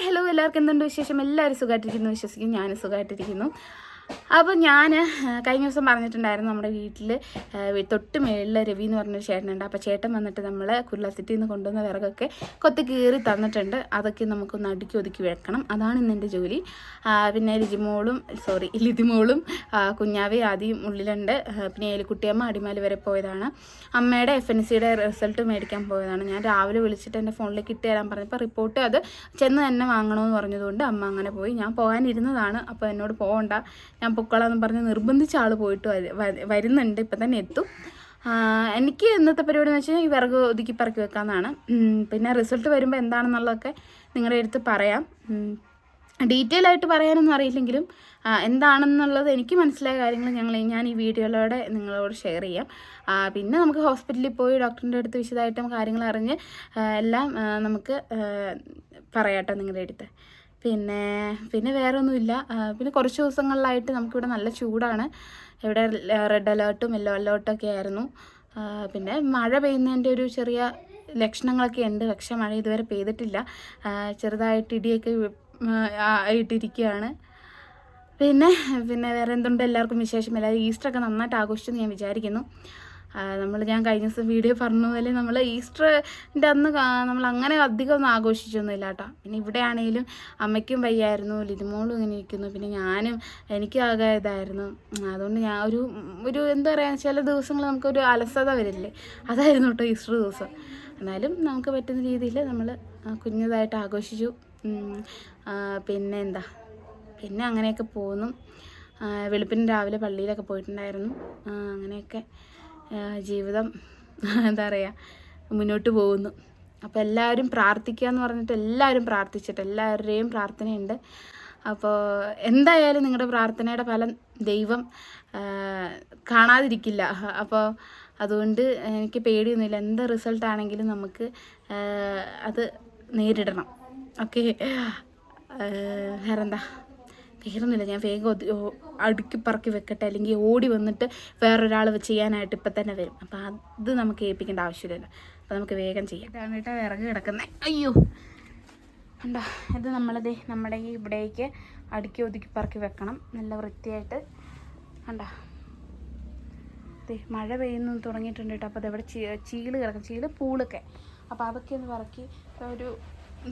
Hello എല്ലാവർക്കും എന്തുണ്ട് വിശേഷം? എല്ലാവരും സുഖമായിട്ടിരിക്കുന്നു വിശ്വസിക്കും. ഞാനും സുഖമായിട്ടിരിക്കുന്നു. അപ്പോൾ ഞാൻ കഴിഞ്ഞ ദിവസം പറഞ്ഞിട്ടുണ്ടായിരുന്നു നമ്മുടെ വീട്ടിൽ തൊട്ട് മേളിൽ രവി എന്ന് പറഞ്ഞൊരു ചേട്ടനുണ്ട്. അപ്പോൾ ചേട്ടൻ വന്നിട്ട് നമ്മൾ കുരുളസിറ്റിയിൽ നിന്ന് കൊണ്ടുവന്ന വിറകൊക്കെ കൊത്തി കീറി തന്നിട്ടുണ്ട്. അതൊക്കെ നമുക്കൊന്ന് അടുക്കി ഒതുക്കി വെക്കണം. അതാണ് ഇന്നെൻ്റെ ജോലി. പിന്നെ ലിതിമോളും കുഞ്ഞാവി ആദ്യം ഉള്ളിലുണ്ട്. പിന്നെ ഏലിക്കുട്ടിയമ്മ അടിമാലി വരെ പോയതാണ്. അമ്മയുടെ FNCയുടെ റിസൾട്ട് മേടിക്കാൻ പോയതാണ്. ഞാൻ രാവിലെ വിളിച്ചിട്ട് എൻ്റെ ഫോണിലേക്ക് ഇട്ട് തരാൻ പറഞ്ഞപ്പോൾ റിപ്പോർട്ട് അത് ചെന്ന് തന്നെ വാങ്ങണമെന്ന് പറഞ്ഞതുകൊണ്ട് അമ്മ അങ്ങനെ പോയി. ഞാൻ പോകാനിരുന്നതാണ്. അപ്പോൾ എന്നോട് പോകണ്ട, ഞാൻ പൊക്കളാന്ന് പറഞ്ഞ് നിർബന്ധിച്ച ആൾ പോയിട്ട് വരുന്നുണ്ട്. ഇപ്പം തന്നെ എത്തും. എനിക്ക് ഇന്നത്തെ പരിപാടി എന്ന് വെച്ചാൽ ഈ വിറക് ഒതുക്കി പറക്കി വെക്കാമെന്നാണ്. പിന്നെ റിസൾട്ട് വരുമ്പോൾ എന്താണെന്നുള്ളതൊക്കെ നിങ്ങളുടെ അടുത്ത് പറയാം. ഡീറ്റെയിൽ ആയിട്ട് പറയാനൊന്നും അറിയില്ലെങ്കിലും എന്താണെന്നുള്ളത് എനിക്ക് മനസ്സിലായ കാര്യങ്ങൾ ഞാൻ ഈ വീഡിയോയിലൂടെ നിങ്ങളോട് ഷെയർ ചെയ്യാം. പിന്നെ നമുക്ക് ഹോസ്പിറ്റലിൽ പോയി ഡോക്ടറിൻ്റെ അടുത്ത് വിശദമായിട്ടും കാര്യങ്ങൾ അറിഞ്ഞ് എല്ലാം നമുക്ക് പറയാട്ടോ നിങ്ങളുടെ അടുത്ത്. പിന്നെ വേറെ ഒന്നുമില്ല. പിന്നെ കുറച്ച് ദിവസങ്ങളിലായിട്ട് നമുക്കിവിടെ നല്ല ചൂടാണ്. ഇവിടെ റെഡ് അലേർട്ടും യെല്ലോ അലേർട്ടും ഒക്കെ ആയിരുന്നു. പിന്നെ മഴ പെയ്യുന്നതിൻ്റെ ഒരു ചെറിയ ലക്ഷണങ്ങളൊക്കെ ഉണ്ട്. പക്ഷെ മഴ ഇതുവരെ പെയ്തിട്ടില്ല. ചെറുതായിട്ട് ഇടിയൊക്കെ ആയിട്ടിരിക്കുകയാണ്. പിന്നെ വേറെ എന്തുണ്ട് എല്ലാവർക്കും വിശേഷം? എല്ലാവരും ഈസ്റ്ററൊക്കെ നന്നായിട്ട് ആഘോഷിച്ചെന്ന് ഞാൻ വിചാരിക്കുന്നു. ഞാൻ കഴിഞ്ഞ ദിവസം വീഡിയോ പറഞ്ഞ പോലെ നമ്മൾ ഈസ്റ്ററിൻ്റെ അന്ന് നമ്മൾ അങ്ങനെ അധികം ഒന്നും ആഘോഷിച്ചൊന്നുമില്ല കേട്ടോ. പിന്നെ ഇവിടെ ആണെങ്കിലും അമ്മയ്ക്കും വയ്യായിരുന്നു, ലിതിമോളും ഇങ്ങനെ ഇരിക്കുന്നു, പിന്നെ എനിക്ക് ആകെ ഇതായിരുന്നു. അതുകൊണ്ട് ഞാൻ ഒരു എന്താ പറയുക, ചില ദിവസങ്ങൾ നമുക്കൊരു അലസത വരില്ലേ, അതായിരുന്നു കേട്ടോ ഈസ്റ്റർ ദിവസം. എന്നാലും നമുക്ക് പറ്റുന്ന രീതിയിൽ നമ്മൾ കുഞ്ഞതായിട്ട് ആഘോഷിച്ചു. പിന്നെ അങ്ങനെയൊക്കെ പോകുന്നു. വെളുപ്പിന് രാവിലെ പള്ളിയിലൊക്കെ പോയിട്ടുണ്ടായിരുന്നു. അങ്ങനെയൊക്കെ ജീവിതം എന്താ പറയുക മുന്നോട്ട് പോകുന്നു. അപ്പോൾ എല്ലാവരും പ്രാർത്ഥിക്കുക എന്ന് പറഞ്ഞിട്ട് എല്ലാവരും പ്രാർത്ഥിച്ചിട്ട് എല്ലാവരുടെയും പ്രാർത്ഥനയുണ്ട്. അപ്പോൾ എന്തായാലും നിങ്ങളുടെ പ്രാർത്ഥനയുടെ ഫലം ദൈവം കാണാതിരിക്കില്ല. അപ്പോൾ അതുകൊണ്ട് എനിക്ക് പേടിയൊന്നുമില്ല. എന്ത് റിസൾട്ടാണെങ്കിലും നമുക്ക് അത് നേരിടണം. ഓക്കെ, വേറെന്താ? വേറൊന്നുമില്ല. ഞാൻ വേഗം അടുക്കി പറക്കി വെക്കട്ടെ, അല്ലെങ്കിൽ ഓടി വന്നിട്ട് വേറൊരാൾ ചെയ്യാനായിട്ട് ഇപ്പം തന്നെ വരും. അപ്പം അത് നമുക്ക് ഏൽപ്പിക്കേണ്ട ആവശ്യമില്ലല്ലോ. അപ്പോൾ നമുക്ക് വേഗം ചെയ്യാം. ഇതാണ് കേട്ടോ വിറക് കിടക്കുന്നത്. അയ്യോ കണ്ടോ, ഇത് നമ്മുടെ ഈ ഇവിടേക്ക് അടുക്കി ഒതുക്കി പറക്കി വെക്കണം നല്ല വൃത്തിയായിട്ട്. കണ്ടോ, മഴ പെയ്യുന്നു തുടങ്ങിയിട്ടുണ്ട് കേട്ടോ. അപ്പോൾ അതവിടെ ചീള് പൂളൊക്കെ, അപ്പോൾ അതൊക്കെ ഒന്ന് പറക്കി ഒരു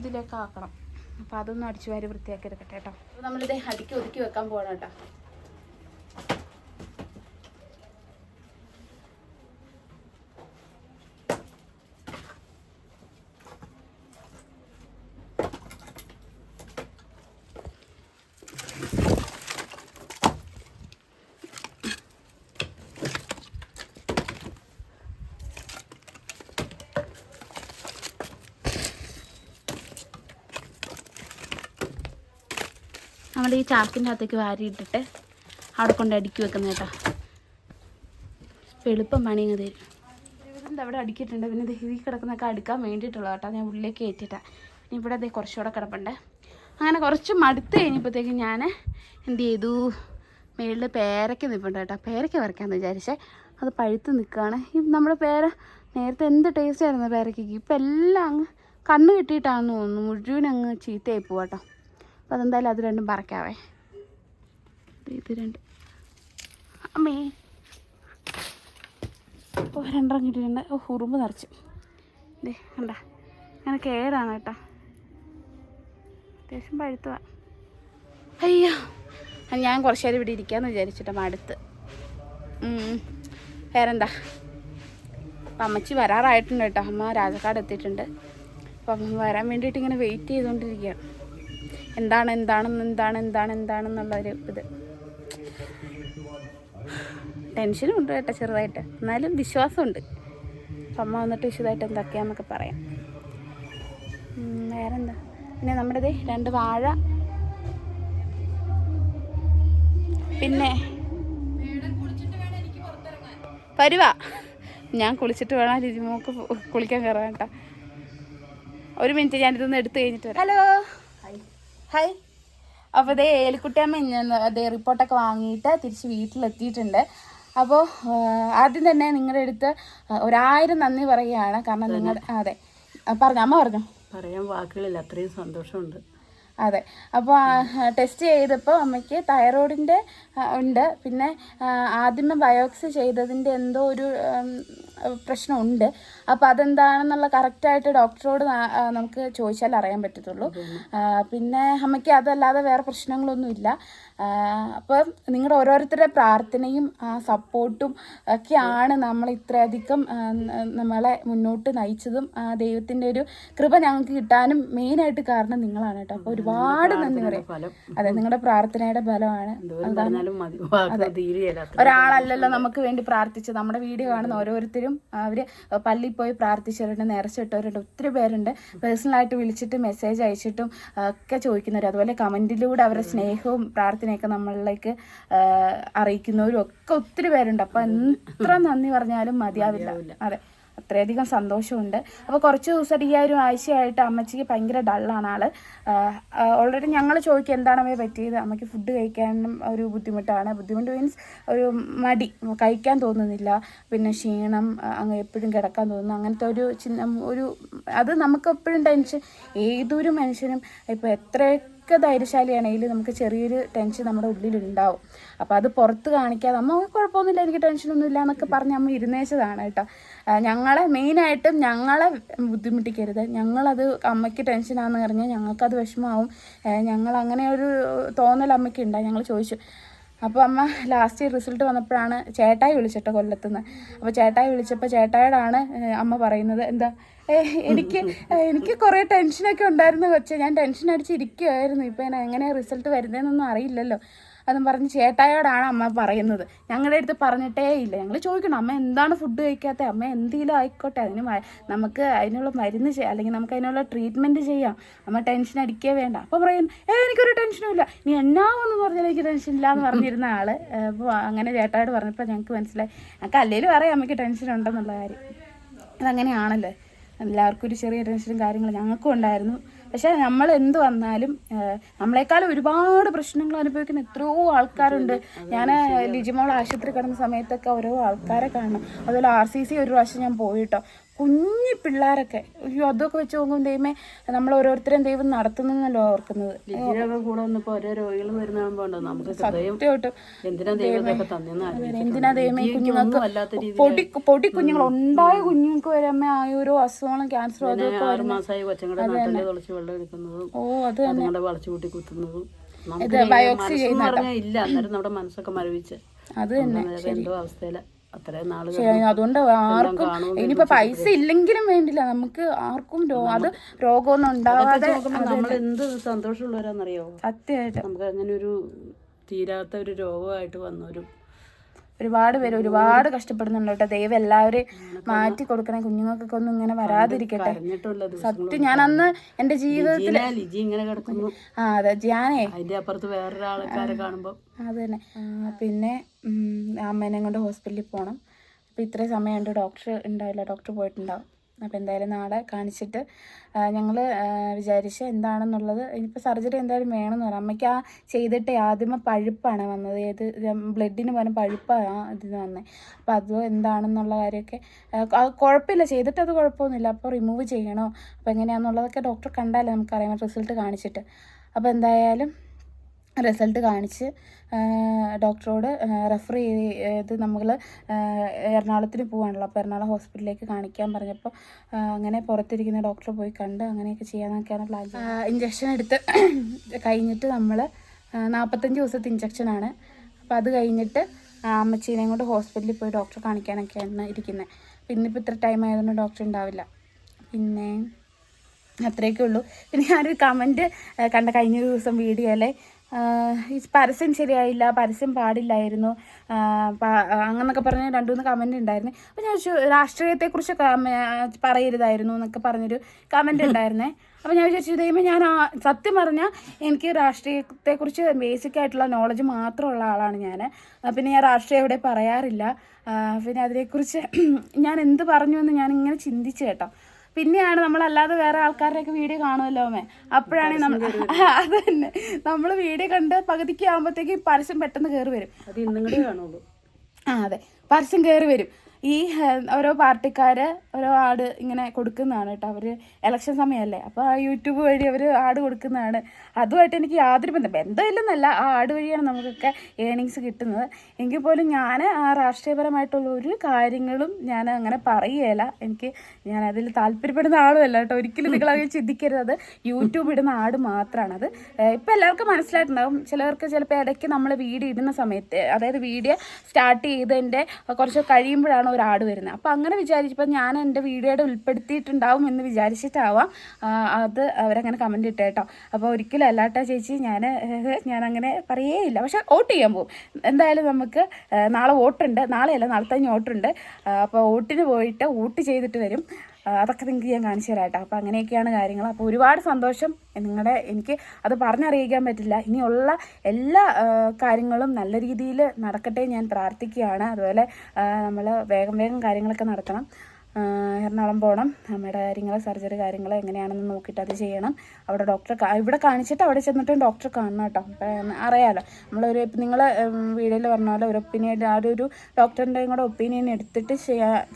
ഇതിലേക്ക് ആക്കണം. അപ്പോൾ അതൊന്നും അടിച്ചു വാരി വൃത്തിയാക്കി എടുക്കട്ടെ കേട്ടോ. അപ്പോൾ നമ്മളിത് അടുക്കി ഒതുക്കി വെക്കാൻ പോകണം കേട്ടോ. നമ്മൾ ഈ ചാക്കിൻ്റെ അകത്തേക്ക് വാരിയിട്ടിട്ട് അവിടെ കൊണ്ട് അടുക്കി വെക്കുന്ന കേട്ടോ. എളുപ്പം പണി അങ്ങ് തരും. ഇതിൻ്റെ അവിടെ അടുക്കിയിട്ടുണ്ട്. പിന്നെ ഈ കിടക്കുന്നതൊക്കെ അടുക്കാൻ വേണ്ടിയിട്ടുള്ള കേട്ടോ. ഞാൻ ഉള്ളിലേക്ക് കയറ്റിയിട്ടാണ്. പിന്നെ ഇവിടെ കുറച്ചുകൂടെ കിടപ്പുണ്ട്. അങ്ങനെ കുറച്ച് മടുത്ത് കഴിഞ്ഞപ്പോഴത്തേക്കും ഞാൻ എന്ത് ചെയ്തു, മേളിൽ പേരയ്ക്ക നിൽപ്പുണ്ട് കേട്ടോ. പേരയ്ക്ക വരയ്ക്കാമെന്ന് വിചാരിച്ചേ. അത് പഴുത്ത് നിൽക്കുകയാണ്. ഈ നമ്മുടെ നേരത്തെ എന്ത് ടേസ്റ്റ് ആയിരുന്നു പേരയ്ക്കയ്ക്ക്. ഇപ്പം എല്ലാം അങ്ങ് കണ്ണ് കിട്ടിയിട്ടാണെന്ന് തോന്നുന്നു, മുഴുവൻ അങ്ങ് ചീത്തയായി പോവാട്ടോ. അപ്പോൾ അതെന്തായാലും അത് രണ്ടും പറിക്കാവേ. ഇത് രണ്ട് അമ്മേ രണ്ടെണ്ണം കിട്ടിയിട്ടുണ്ട്. ഉറുമ്പ് നിറച്ചു. കണ്ട, അങ്ങനെ കേടാണ് കേട്ടോ. അത്യാവശ്യം പഴുത്തുവാ. അയ്യോ, ഞാൻ കുറച്ച് നേരം ഇവിടെ ഇരിക്കാമെന്ന് വിചാരിച്ചിട്ടാ മടുത്ത്. വേറെന്താ? അപ്പം അമ്മച്ചി വരാറായിട്ടുണ്ട് കേട്ടോ. അമ്മ രാജക്കാട് എത്തിയിട്ടുണ്ട്. അപ്പം അമ്മ വരാൻ വേണ്ടിയിട്ട് ഇങ്ങനെ വെയിറ്റ് ചെയ്തുകൊണ്ടിരിക്കുകയാണ്. എന്താണെന്നുള്ളൊരു ഇത് ടെൻഷനും ഉണ്ട് കേട്ടോ ചെറുതായിട്ട്. എന്നാലും വിശ്വാസമുണ്ട്. അപ്പം അമ്മ വന്നിട്ട് വിശദമായിട്ട് എന്തൊക്കെയാണെന്നൊക്കെ പറയാം. വേറെന്താ? പിന്നെ നമ്മുടെ 2 വാഴ, പിന്നെ വരുവാ. ഞാൻ കുളിച്ചിട്ട് വേണം ലിതിമോൾക്ക് കുളിക്കാൻ കയറാൻ കേട്ടോ. ഒരു മിനിറ്റ്, ഞാനിതൊന്ന് എടുത്ത് കഴിഞ്ഞിട്ട് വരാം. Hello, hi. അപ്പോൾ ഏലിക്കുട്ടിയമ്മ റിപ്പോർട്ടൊക്കെ വാങ്ങിയിട്ട് തിരിച്ച് വീട്ടിലെത്തിയിട്ടുണ്ട്. അപ്പോൾ ആദ്യം തന്നെ നിങ്ങളുടെ അടുത്ത് 1000 നന്ദി പറയുകയാണ്. കാരണം അമ്മ പറഞ്ഞു പറയാൻ വാക്കുകളില്ല, അത്രയും സന്തോഷമുണ്ട്. അതെ. അപ്പോൾ ടെസ്റ്റ് ചെയ്തപ്പോൾ അമ്മയ്ക്ക് തൈറോയിഡിൻ്റെ ഉണ്ട്. പിന്നെ ആദ്യമേ ബയോപ്സി ചെയ്തതിൻ്റെ എന്തോ ഒരു പ്രശ്നമുണ്ട്. അപ്പോൾ അതെന്താണെന്നുള്ള കറക്റ്റായിട്ട് ഡോക്ടറോട് നമുക്ക് ചോദിച്ചാൽ അറിയാൻ പറ്റത്തുള്ളൂ. പിന്നെ അമ്മയ്ക്ക് അതല്ലാതെ വേറെ പ്രശ്നങ്ങളൊന്നുമില്ല. അപ്പോൾ നിങ്ങളുടെ ഓരോരുത്തരുടെ പ്രാർത്ഥനയും സപ്പോർട്ടും ഒക്കെയാണ് നമ്മൾ ഇത്രയധികം നമ്മളെ മുന്നോട്ട് നയിച്ചതും ദൈവത്തിൻ്റെ ഒരു കൃപ ഞങ്ങൾക്ക് കിട്ടാനും മെയിനായിട്ട് കാരണം നിങ്ങളാണ് കേട്ടോ. അപ്പോൾ ഒരുപാട് നന്ദി പറയാം. അതെ, നിങ്ങളുടെ പ്രാർത്ഥനയുടെ ബലമാണ്. ഒരാളല്ലല്ലോ നമുക്ക് വേണ്ടി പ്രാർത്ഥിച്ചത്. നമ്മുടെ വീഡിയോ കാണുന്ന ഓരോരുത്തരും അവർ പള്ളിയിൽ പോയി പ്രാർത്ഥിച്ചവരുണ്ട്, നേർച്ചിട്ടവരുണ്ട്, ഒത്തിരി പേരുണ്ട്. പേഴ്സണലായിട്ട് വിളിച്ചിട്ട് മെസ്സേജ് അയച്ചിട്ടും ഒക്കെ ചോദിക്കുന്നവർ, അതുപോലെ കമൻറ്റിലൂടെ അവരുടെ സ്നേഹവും പ്രാർത്ഥനയൊക്കെ നമ്മളിലേക്ക് അറിയിക്കുന്നവരും ഒക്കെ ഒത്തിരി പേരുണ്ട്. അപ്പോൾ എത്ര നന്ദി പറഞ്ഞാലും മതിയാവില്ല. അതെ, അത്രയധികം സന്തോഷമുണ്ട്. അപ്പോൾ കുറച്ച് ദിവസം ഈ ഒരു ആഴ്ചയായിട്ട് അമ്മച്ചിക്ക് ഭയങ്കര ഡള്ളാണ് ആള്. ഓൾറെഡി ഞങ്ങൾ ചോദിക്കും എന്താണ് അമ്മയെ പറ്റിയത്. അമ്മയ്ക്ക് ഫുഡ് കഴിക്കാനും ഒരു ബുദ്ധിമുട്ടാണ്. ബുദ്ധിമുട്ട് മീൻസ് ഒരു മടി, കഴിക്കാൻ തോന്നുന്നില്ല, പിന്നെ ക്ഷീണം, അങ്ങ് എപ്പോഴും കിടക്കാൻ തോന്നുന്നു, അങ്ങനത്തെ ഒരു അത് നമുക്ക് എപ്പോഴും ടെൻഷൻ. ഏതൊരു മനുഷ്യനും ഇപ്പോൾ എത്രയൊക്കെ ധൈര്യശാലിയാണെങ്കിലും നമുക്ക് ചെറിയൊരു ടെൻഷൻ നമ്മുടെ ഉള്ളിലുണ്ടാവും. അപ്പോൾ അത് പുറത്ത് കാണിക്കാതെ അമ്മ കുഴപ്പമൊന്നുമില്ല, എനിക്ക് ടെൻഷനൊന്നുമില്ല എന്നൊക്കെ പറഞ്ഞ് അമ്മ ഇരുന്നേച്ചതാണ് കേട്ടോ. ഞങ്ങളെ മെയിനായിട്ടും ഞങ്ങളെ ബുദ്ധിമുട്ടിക്കരുത്. ഞങ്ങളത് അമ്മയ്ക്ക് ടെൻഷനാണെന്ന് പറഞ്ഞാൽ ഞങ്ങൾക്കത് വിഷമമാവും. ഞങ്ങളങ്ങനെ ഒരു തോന്നൽ അമ്മയ്ക്ക് ഉണ്ടായി. ഞങ്ങൾ ചോദിച്ചു. അപ്പോൾ അമ്മ ലാസ്റ്റ് റിസൾട്ട് വന്നപ്പോഴാണ് ചേട്ടായി വിളിച്ചിട്ടോ കൊല്ലത്തുനിന്ന്. അപ്പോൾ ചേട്ടായി വിളിച്ചപ്പോൾ ചേട്ടായോടാണ് അമ്മ പറയുന്നത്, എന്താ എനിക്ക് കുറേ ടെൻഷനൊക്കെ ഉണ്ടായിരുന്നു കൊച്ചേ, ഞാൻ ടെൻഷൻ അടിച്ചിരിക്കുമായിരുന്നു, ഇപ്പോൾ ഞാൻ എങ്ങനെയാണ് റിസൾട്ട് വരുന്നതെന്നൊന്നും അറിയില്ലല്ലോ അതും പറഞ്ഞ് ചേട്ടായോടാണ് അമ്മ പറയുന്നത്. ഞങ്ങളുടെ അടുത്ത് പറഞ്ഞിട്ടേ ഇല്ല. ഞങ്ങൾ ചോദിക്കണം അമ്മ എന്താണ് ഫുഡ് കഴിക്കാത്ത, അമ്മ എന്തെങ്കിലും ആയിക്കോട്ടെ, അതിന് നമുക്ക് അതിനുള്ള മരുന്ന് അല്ലെങ്കിൽ നമുക്ക് അതിനുള്ള ട്രീറ്റ്മെൻറ്റ് ചെയ്യാം, അമ്മ ടെൻഷൻ അടിക്കേ വേണ്ട. അപ്പോൾ പറയും എനിക്കൊരു ടെൻഷനും ഇല്ല, നീ എന്നാവെന്ന് പറഞ്ഞാൽ എനിക്ക് ടെൻഷൻ ഇല്ല എന്ന് പറഞ്ഞിരുന്ന ആൾ. അപ്പോൾ അങ്ങനെ ചേട്ടായോട് പറഞ്ഞപ്പോൾ ഞങ്ങൾക്ക് മനസ്സിലായി, ഞങ്ങൾക്ക് അല്ലേലും അറിയാം അമ്മയ്ക്ക് ടെൻഷൻ ഉണ്ടെന്നുള്ള കാര്യം. അതങ്ങനെയാണല്ലോ, എല്ലാവർക്കും ഒരു ചെറിയ ടെൻഷനും കാര്യങ്ങളും ഞങ്ങൾക്കും ഉണ്ടായിരുന്നു. പക്ഷേ നമ്മൾ എന്ത് വന്നാലും നമ്മളെക്കാളും ഒരുപാട് പ്രശ്നങ്ങൾ അനുഭവിക്കുന്ന എത്രയോ ആൾക്കാരുണ്ട്. ഞാൻ ലിജിമോൾ ആശുപത്രി കിടന്ന സമയത്തൊക്കെ ഓരോ ആൾക്കാരെ കാണണം. അതുപോലെ RCC ഒരു പ്രാവശ്യം ഞാൻ പോയിട്ടോ, കുഞ്ഞു പിള്ളേരൊക്കെ, അയ്യോ അതൊക്കെ വെച്ച് നോക്കുമ്പോൾ ദൈവമേ നമ്മൾ ഓരോരുത്തരും ദൈവം നടത്തുന്നല്ലോ ഓർക്കുന്നത്. എന്തിനാ ദൈവമേ കുഞ്ഞുങ്ങൾക്ക് പൊടി കുഞ്ഞുങ്ങൾ ഉണ്ടായ കുഞ്ഞുങ്ങൾക്ക് വരെ അമ്മ ആ ഓരോ അസുഖങ്ങളും ക്യാൻസറും അതൊക്കെ ഓ അത് തന്നെ ബയോപ്സി ചെയ്യുന്ന മനസ്സൊക്കെ മരവിച്ച് അത് തന്നെ അവസ്ഥയില. അതുകൊണ്ട് ആർക്കും ഇനിയിപ്പോ പൈസ ഇല്ലെങ്കിലും വേണ്ടില്ല, നമുക്ക് ആർക്കും അത് രോഗമൊന്നും ഉണ്ടാവാതെ നമ്മൾ എന്ത് സന്തോഷമുള്ളവരാന്നറിയോ. സത്യമായിട്ട് നമുക്ക് അങ്ങനെ ഒരു തീരാത്ത ഒരു രോഗമായിട്ട് വന്നൊരു ഒരുപാട് പേര് ഒരുപാട് കഷ്ടപ്പെടുന്നുണ്ട് കേട്ടോ. ദൈവം എല്ലാവരെയും മാറ്റി കൊടുക്കണേ, കുഞ്ഞുങ്ങൾക്കൊക്കെ ഒന്നും ഇങ്ങനെ വരാതിരിക്കട്ടെ. സത്യം ഞാൻ അന്ന് എന്റെ ജീവിതത്തിൽ അതെ ഞാനേ അതിന്റെ അപ്പുറത്ത് വേറൊരാൾക്കാരെ കാണുമ്പോ അത് തന്നെ. പിന്നെ അമ്മേനെ കൊണ്ട് ഹോസ്പിറ്റലിൽ പോകണം. അപ്പോൾ ഇത്രയും സമയമുണ്ട്, ഡോക്ടർ ഉണ്ടാവില്ല, ഡോക്ടർ പോയിട്ടുണ്ടാവും. അപ്പോൾ എന്തായാലും നാളെ കാണിച്ചിട്ട് ഞങ്ങൾ വിചാരിച്ച് എന്താണെന്നുള്ളത്, ഇനിയിപ്പോൾ സർജറി എന്തായാലും വേണമെന്ന് പറയാം. അമ്മയ്ക്ക് ചെയ്തിട്ട് ആദ്യമേ പഴുപ്പാണ് വന്നത്, ഏത് ബ്ലഡിന് പകരം പഴുപ്പാണ് ഇതിന് വന്നത്. അപ്പോൾ അത് എന്താണെന്നുള്ള കാര്യമൊക്കെ കുഴപ്പമില്ല, ചെയ്തിട്ട് അത് കുഴപ്പമൊന്നുമില്ല. അപ്പോൾ റിമൂവ് ചെയ്യണോ അപ്പോൾ എങ്ങനെയാണെന്നുള്ളതൊക്കെ ഡോക്ടർ കണ്ടാലേ നമുക്കറിയാം, റിസൾട്ട് കാണിച്ചിട്ട്. അപ്പോൾ എന്തായാലും റിസൾട്ട് കാണിച്ച് ഡോക്ടറോട് റെഫർ ചെയ്ത് നമ്മൾ എറണാകുളത്തിന് പോവാണല്ലോ. അപ്പോൾ എറണാകുളം ഹോസ്പിറ്റലിലേക്ക് കാണിക്കാൻ പറഞ്ഞപ്പോൾ അങ്ങനെ പുറത്തിരിക്കുന്ന ഡോക്ടറെ പോയി കണ്ട് അങ്ങനെയൊക്കെ ചെയ്യാമെന്നൊക്കെയാണ് പ്ലാൻ. ഇഞ്ചക്ഷൻ എടുത്ത് കഴിഞ്ഞിട്ട് നമ്മൾ 45 ദിവസത്തെ ഇഞ്ചക്ഷനാണ്. അപ്പോൾ അത് കഴിഞ്ഞിട്ട് അമ്മച്ചീനെയും കൊണ്ട് ഹോസ്പിറ്റലിൽ പോയി ഡോക്ടറെ കാണിക്കാനൊക്കെയാണ് ഇരിക്കുന്നത്. പിന്നെ ഇപ്പോൾ ഇത്ര ടൈം ആയതുകൊണ്ട് ഡോക്ടർ ഉണ്ടാവില്ല. പിന്നെ അത്രയൊക്കെ ഉള്ളൂ. പിന്നെ ഞാനൊരു കമൻറ്റ് കണ്ട കഴിഞ്ഞ ദിവസം വീഡിയോയിലെ, ഈ പരസ്യം ശരിയായില്ല, പരസ്യം പാടില്ലായിരുന്നു അങ്ങനൊക്കെ പറഞ്ഞ് 2-3 കമൻറ്റ് ഉണ്ടായിരുന്നു. അപ്പോൾ ഞാൻ രാഷ്ട്രീയത്തെക്കുറിച്ച് പറയരുതായിരുന്നു എന്നൊക്കെ പറഞ്ഞൊരു കമൻറ്റ് ഉണ്ടായിരുന്നേ. അപ്പോൾ ഞാൻ വിചാരിച്ചു ദൈവമേ, ഞാൻ സത്യം പറഞ്ഞാൽ എനിക്ക് രാഷ്ട്രീയത്തെക്കുറിച്ച് ബേസിക്കായിട്ടുള്ള നോളജ് മാത്രമുള്ള ആളാണ് ഞാൻ. പിന്നെ ഞാൻ രാഷ്ട്രീയം എവിടെ പറയാറില്ല. പിന്നെ അതിനെക്കുറിച്ച് ഞാൻ എന്ത് പറഞ്ഞു എന്ന് ഞാനിങ്ങനെ ചിന്തിച്ചു കേട്ടോ. പിന്നെയാണ് നമ്മളല്ലാതെ വേറെ ആൾക്കാരുടെയൊക്കെ വീഡിയോ കാണുമല്ലോ അമ്മേ, അപ്പോഴാണ് നമ്മൾ അത് തന്നെ നമ്മൾ വീഡിയോ കണ്ട് പകുതിക്ക് ആകുമ്പോഴത്തേക്ക് പരസ്യം പെട്ടെന്ന് കയറി വരും. കാണുള്ളൂ. അതെ, പരസ്യം കയറി വരും. ഈ ഓരോ പാർട്ടിക്കാർ ഓരോ ആട് ഇങ്ങനെ കൊടുക്കുന്നതാണ് കേട്ടോ. അവർ ഇലക്ഷൻ സമയമല്ലേ, അപ്പോൾ ആ യൂട്യൂബ് വഴി അവർ ആട് കൊടുക്കുന്നതാണ്. അതുമായിട്ട് എനിക്ക് യാതൊരു ബന്ധമില്ലെന്നല്ല, ആ ആട് വഴിയാണ് നമുക്കൊക്കെ ഏണിങ്സ് കിട്ടുന്നത്. എങ്കിൽ പോലും ഞാൻ ആ രാഷ്ട്രീയപരമായിട്ടുള്ള ഒരു കാര്യങ്ങളും ഞാൻ അങ്ങനെ പറയുകയില്ല. ഞാൻ അതിൽ താല്പര്യപ്പെടുന്ന ആളുമല്ല കേട്ടോ. ഒരിക്കലും നിങ്ങളങ്ങനെ ചിന്തിക്കരുത്. അത് യൂട്യൂബ് ഇടുന്ന ആട് മാത്രമാണത്. ഇപ്പം എല്ലാവർക്കും മനസ്സിലായിട്ടുണ്ടാകും. ചിലർക്ക് ചിലപ്പോൾ ഇടയ്ക്ക് നമ്മൾ വീഡിയോ ഇടുന്ന സമയത്ത്, അതായത് വീഡിയോ സ്റ്റാർട്ട് ചെയ്തതിൻ്റെ കുറച്ച് കഴിയുമ്പോഴാണ് ഒരു ആട് വരുന്നത്. അപ്പോൾ അങ്ങനെ വിചാരിച്ചപ്പോൾ ഞാൻ എൻ്റെ വീഡിയോയുടെ ഉൾപ്പെടുത്തിയിട്ടുണ്ടാവും എന്ന് വിചാരിച്ചിട്ടാവാം അത് അവരങ്ങനെ കമൻറ്റ് ഇട്ടേ കേട്ടോ. അപ്പോൾ ഒരിക്കലും അല്ലാട്ടാ ചേച്ചി, ഞാനങ്ങനെ പറയേയില്ല. പക്ഷേ വോട്ട് ചെയ്യാൻ പോകും എന്തായാലും. നമുക്ക് നാളെ വോട്ടുണ്ട്, നാളെയല്ല നാളെ തന്നെ വോട്ടുണ്ട്. അപ്പോൾ വോട്ടിന് പോയിട്ട് വോട്ട് ചെയ്തിട്ട് വരും. അതൊക്കെ നിങ്ങൾക്ക് ഞാൻ കാണിച്ചു തരാം കേട്ടോ. അപ്പോൾ അങ്ങനെയൊക്കെയാണ് കാര്യങ്ങൾ. അപ്പോൾ ഒരുപാട് സന്തോഷം എനിക്ക് അത് പറഞ്ഞറിയിക്കാൻ പറ്റില്ല. ഇനിയുള്ള എല്ലാ കാര്യങ്ങളും നല്ല രീതിയിൽ നടക്കട്ടെ ഞാൻ പ്രാർത്ഥിക്കുകയാണ്. അതുപോലെ നമ്മൾ വേഗം കാര്യങ്ങളൊക്കെ നടത്തണം. എറണാകുളം പോകണം, അമ്മയുടെ കാര്യങ്ങൾ, സർജറി കാര്യങ്ങൾ എങ്ങനെയാണെന്ന് നോക്കിയിട്ട് അത് ചെയ്യണം. അവിടെ ഇവിടെ കാണിച്ചിട്ട് അവിടെ ചെന്നിട്ട് ഡോക്ടറെ കാണണം കേട്ടോ. അപ്പം അറിയാമല്ലോ, നിങ്ങൾ വീഡിയോയിൽ പറഞ്ഞ പോലെ ഒരു ഒപ്പീനിയൻ, ആ ഒരു ഡോക്ടറിൻ്റെയും കൂടെ ഒപ്പീനിയൻ എടുത്തിട്ട്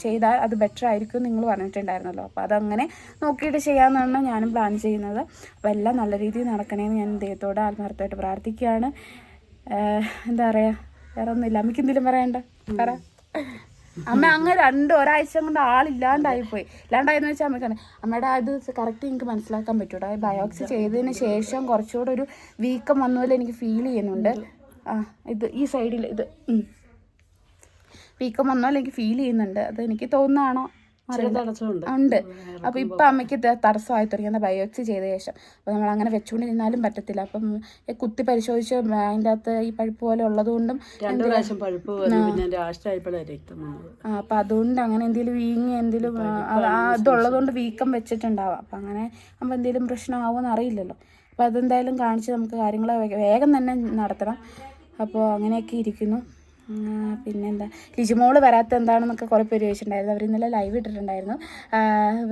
ചെയ്താൽ അത് ബെറ്റർ ആയിരിക്കും നിങ്ങൾ പറഞ്ഞിട്ടുണ്ടായിരുന്നല്ലോ. അപ്പോൾ അതങ്ങനെ നോക്കിയിട്ട് ചെയ്യാമെന്നാണ് ഞാനും പ്ലാൻ ചെയ്യുന്നത്. അപ്പോൾ എല്ലാം നല്ല രീതിയിൽ നടക്കണേന്ന് ഞാൻ ദൈവത്തോട് ആത്മാർത്ഥമായിട്ട് പ്രാർത്ഥിക്കുകയാണ്. എന്താ പറയുക, വേറെ ഒന്നുമില്ല. അമ്മയ്ക്ക് എന്തെങ്കിലും പറയണ്ട? പറ അമ്മ. അങ്ങ് ഒരാഴ്ച കൊണ്ട് ആളില്ലാണ്ടായിപ്പോയി. ഇല്ലാണ്ടായെന്ന് വെച്ചാൽ അമ്മയ്ക്കാണ് അമ്മയുടെ അത് കറക്റ്റ് എനിക്ക് മനസ്സിലാക്കാൻ പറ്റൂട്ടോ. ബയോപ്സി ചെയ്തതിന് ശേഷം കുറച്ചുകൂടെ ഒരു വീക്കം വന്ന പോലെ എനിക്ക് ഫീൽ ചെയ്യുന്നുണ്ട്. ഇത് ഈ സൈഡിൽ ഇത് വീക്കം വന്ന പോലെ എനിക്ക് ഫീൽ ചെയ്യുന്നുണ്ട്. അത് എനിക്ക് തോന്നുന്നതാണോ ഉണ്ട്. അപ്പോൾ ഇപ്പം അമ്മയ്ക്ക് തടസ്സമായി തുടങ്ങി ബയോപ്സി ചെയ്ത ശേഷം. അപ്പോൾ നമ്മൾ അങ്ങനെ വെച്ചുകൊണ്ടിരുന്നാലും പറ്റത്തില്ല. അപ്പം കുത്തി പരിശോധിച്ച് അതിൻ്റെ അകത്ത് ഈ പഴുപ്പ് പോലെ ഉള്ളതുകൊണ്ടും അപ്പം അതുകൊണ്ട് അങ്ങനെ എന്തെങ്കിലും വീങ്ങി എന്തെങ്കിലും ഇതുള്ളതുകൊണ്ട് വീക്കം വെച്ചിട്ടുണ്ടാവാം. അപ്പം അങ്ങനെ ആകുമ്പോൾ എന്തെങ്കിലും പ്രശ്നമാവുമെന്ന് അറിയില്ലല്ലോ. അപ്പോൾ അതെന്തായാലും കാണിച്ച് നമുക്ക് കാര്യങ്ങൾ വേഗം തന്നെ നടത്തണം. അപ്പോൾ അങ്ങനെയൊക്കെ ഇരിക്കുന്നു. പിന്നെന്താ, ലിജിമോള് വരാത്ത എന്താണെന്നൊക്കെ കുറേ പേര് ചോദിച്ചിട്ടുണ്ടായിരുന്നു. അവർ ഇന്നലെ ലൈവ് ഇട്ടിട്ടുണ്ടായിരുന്നു.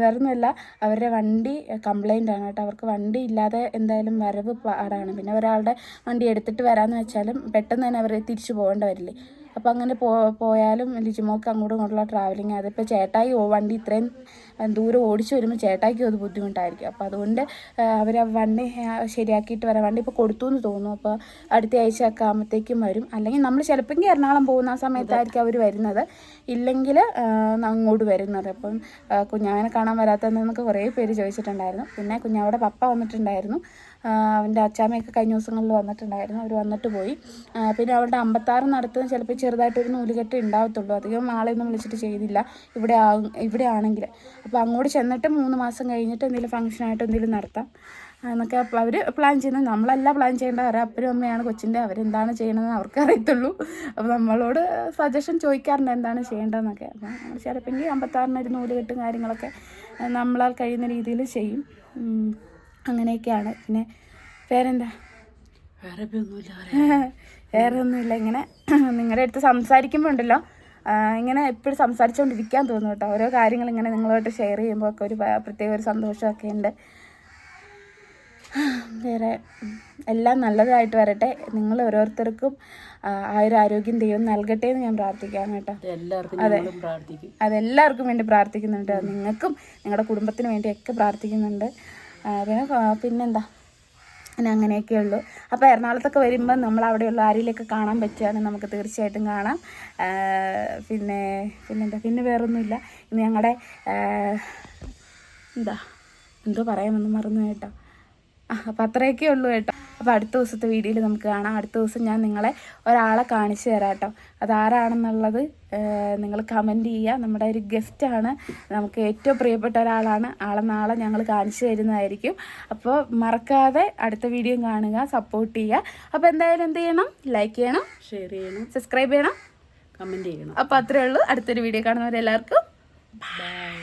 വേറൊന്നുമല്ല, അവരുടെ വണ്ടി കംപ്ലൈൻ്റ് ആണ് കേട്ടോ. അവർക്ക് വണ്ടി ഇല്ലാതെ എന്തായാലും വരവ് പാടാണ്. പിന്നെ ഒരാളുടെ വണ്ടി എടുത്തിട്ട് വരാമെന്ന് വെച്ചാലും പെട്ടെന്ന് തന്നെ അവർ തിരിച്ചു പോകേണ്ടി വരില്ലേ. അപ്പോൾ അങ്ങനെ പോയാലും ലിജിമോക്ക് അങ്ങോട്ടും ഇങ്ങോട്ടുള്ള ട്രാവലിങ്, അതിപ്പോൾ ചേട്ടായി വണ്ടി ഇത്രയും ദൂരം ഓടിച്ചു വരുമ്പോൾ ചേട്ടായിക്കും അത് ബുദ്ധിമുട്ടായിരിക്കും. അപ്പോൾ അതുകൊണ്ട് അവർ വണ്ടി ശരിയാക്കിയിട്ട് വരാം. വണ്ടി ഇപ്പോൾ കൊടുത്തു എന്ന് തോന്നുന്നു. അപ്പോൾ അടുത്ത ആഴ്ച ഒക്കെ ആകുമ്പോഴത്തേക്കും വരും. അല്ലെങ്കിൽ നമ്മൾ ചിലപ്പോൾ എറണാകുളം പോകുന്ന ആ സമയത്തായിരിക്കും അവർ വരുന്നത്, ഇല്ലെങ്കിൽ അങ്ങോട്ട് വരുന്നത്. അപ്പം കുഞ്ഞാവിനെ കാണാൻ വരാത്തതെന്നൊക്കെ കുറേ പേര് ചോദിച്ചിട്ടുണ്ടായിരുന്നു. പിന്നെ കുഞ്ഞാവിടെ പപ്പ വന്നിട്ടുണ്ടായിരുന്നു. അവൻ്റെ അച്ചാമ്മയൊക്കെ കഴിഞ്ഞ ദിവസങ്ങളിൽ വന്നിട്ടുണ്ടായിരുന്നു. അവർ വന്നിട്ട് പോയി. പിന്നെ അവരുടെ 56 നടത്തുന്നത് ചിലപ്പോൾ ചെറുതായിട്ടൊരു നൂലുകെട്ട് ഉണ്ടാവത്തുള്ളൂ. അധികം ആളെയൊന്നും വിളിച്ചിട്ട് ചെയ്തില്ല ഇവിടെ ആണെങ്കിൽ. അപ്പോൾ അങ്ങോട്ട് ചെന്നിട്ട് 3 മാസം കഴിഞ്ഞിട്ട് എന്തെങ്കിലും ഫംഗ്ഷനായിട്ട് എന്തെങ്കിലും നടത്താം എന്നൊക്കെ അപ്പോൾ അവർ പ്ലാൻ ചെയ്യുന്നത്. നമ്മളല്ല പ്ലാൻ ചെയ്യേണ്ട, അവരെ അപ്പനും അമ്മയാണ് കൊച്ചിൻ്റെ, അവരെന്താണ് ചെയ്യണമെന്ന് അവർക്ക് അറിയത്തുള്ളൂ. അപ്പോൾ നമ്മളോട് സജഷൻ ചോദിക്കാറുണ്ട് എന്താണ് ചെയ്യേണ്ടതെന്നൊക്കെ. അപ്പോൾ നമ്മൾ ചിലപ്പോൾ 56 ഒരു നൂലുകെട്ടും കാര്യങ്ങളൊക്കെ നമ്മളാൽ കഴിയുന്ന രീതിയിൽ ചെയ്യും. അങ്ങനെയൊക്കെയാണ്. പിന്നെ വേറെന്താ, വേറെ ഒന്നുമില്ല. ഇങ്ങനെ നിങ്ങളുടെ അടുത്ത് സംസാരിക്കുമ്പോൾ ഉണ്ടല്ലോ, ഇങ്ങനെ എപ്പോഴും സംസാരിച്ചുകൊണ്ടിരിക്കാൻ തോന്നും കേട്ടോ. ഓരോ കാര്യങ്ങൾ ഇങ്ങനെ നിങ്ങളുമായിട്ട് ഷെയർ ചെയ്യുമ്പോൾ ഒക്കെ ഒരു പ്രത്യേക ഒരു സന്തോഷമൊക്കെ ഉണ്ട്. വേറെ എല്ലാം നല്ലതായിട്ട് വരട്ടെ. നിങ്ങൾ ഓരോരുത്തർക്കും ആരോഗ്യം ദൈവം നൽകട്ടെ എന്ന് ഞാൻ പ്രാർത്ഥിക്കാം കേട്ടോ. അതെല്ലാവർക്കും വേണ്ടി പ്രാർത്ഥിക്കുന്നുണ്ട്. നിങ്ങൾക്കും നിങ്ങളുടെ കുടുംബത്തിന് വേണ്ടിയൊക്കെ പ്രാർത്ഥിക്കുന്നുണ്ട്. പിന്നെന്താ, പിന്നെ അങ്ങനെയൊക്കെയുള്ളൂ. അപ്പോൾ എറണാകുളത്തൊക്കെ വരുമ്പോൾ നമ്മൾ അവിടെയുള്ള ആരെയൊക്കെ കാണാൻ പറ്റുകയാണെങ്കിൽ നമുക്ക് തീർച്ചയായിട്ടും കാണാം. പിന്നെ വേറൊന്നുമില്ല. ഇന്ന് ഞങ്ങളുടെ എന്തോ പറയാമെന്ന് മറന്നു കേട്ടോ. അപ്പോൾ അത്രയൊക്കെ ഉള്ളൂ കേട്ടോ. അപ്പോൾ അടുത്ത ദിവസത്തെ വീഡിയോയിൽ നമുക്ക് കാണാം. അടുത്ത ദിവസം ഞാൻ നിങ്ങളെ ഒരാളെ കാണിച്ചു തരാം കേട്ടോ. അതാരാണെന്നുള്ളത് നിങ്ങൾ കമൻറ്റ് ചെയ്യുക. നമ്മുടെ ഒരു ഗസ്റ്റാണ്, നമുക്ക് ഏറ്റവും പ്രിയപ്പെട്ട ഒരാളാണ്. ആളെ നാളെ ഞങ്ങൾ കാണിച്ചു തരുന്നതായിരിക്കും. അപ്പോൾ മറക്കാതെ അടുത്ത വീഡിയോ കാണുക, സപ്പോർട്ട് ചെയ്യുക. അപ്പോൾ എന്തായാലും എന്ത് ചെയ്യണം, ലൈക്ക് ചെയ്യണം, ഷെയർ ചെയ്യണം, സബ്സ്ക്രൈബ് ചെയ്യണം, കമൻറ്റ് ചെയ്യണം. അപ്പോൾ അത്രയേ ഉള്ളൂ. അടുത്തൊരു വീഡിയോ കാണുന്നവരെല്ലാവർക്കും ബൈ.